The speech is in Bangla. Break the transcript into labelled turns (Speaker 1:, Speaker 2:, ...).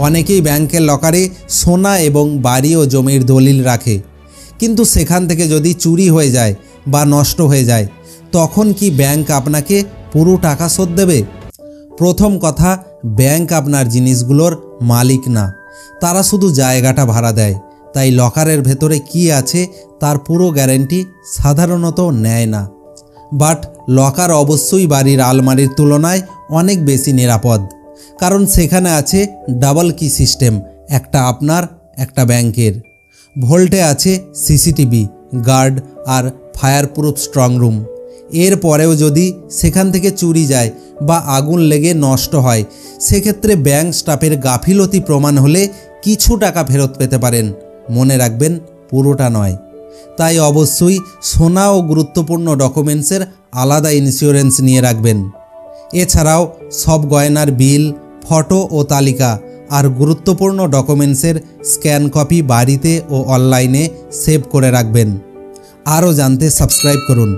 Speaker 1: অনেকেই ব্যাংকের লকারে সোনা এবং বাড়ি ও জমির দলিল রাখে, কিন্তু সেখান থেকে যদি চুরি হয়ে যায় বা নষ্ট হয়ে যায় তখন কি ব্যাংক আপনাকে পুরো টাকা শোধ দেবে? প্রথম কথা, ব্যাংক আপনার জিনিসগুলোর মালিক না, তারা শুধু জায়গাটা ভাড়া দেয়। তাই লকারের ভেতরে কি আছে তার পুরো গ্যারান্টি সাধারণত নেয় না। বাট লকার অবশ্যই বাড়ির আলমারির তুলনায় অনেক বেশি নিরাপদ, কারণ সেখানে আছে ডাবল কি সিস্টেম, একটা আপনার একটা ব্যাংকের। ভোল্টে আছে সিসিটিভি, গার্ড আর ফায়ারপ্রুফ স্ট্রং রুম। এরপরেও যদি সেখান থেকে চুরি যায় বা আগুন লেগে নষ্ট হয়, সেক্ষেত্রে ব্যাংক স্টাফের গাফিলতি প্রমাণ হলে কিছু টাকা ফেরত পেতে পারেন। মনে রাখবেন, পুরোটা নয়। তাই অবশ্যই সোনা ও গুরুত্বপূর্ণ ডকুমেন্টসের আলাদা ইন্স্যুরেন্স নিয়ে রাখবেন। এছাড়াও সব গয়নার বিল, ফটো ও তালিকা আর গুরুত্বপূর্ণ ডকুমেন্টসের স্ক্যান কপি বাড়িতে ও অনলাইনে সেভ করে রাখবেন। আরও জানতে সাবস্ক্রাইব করুন।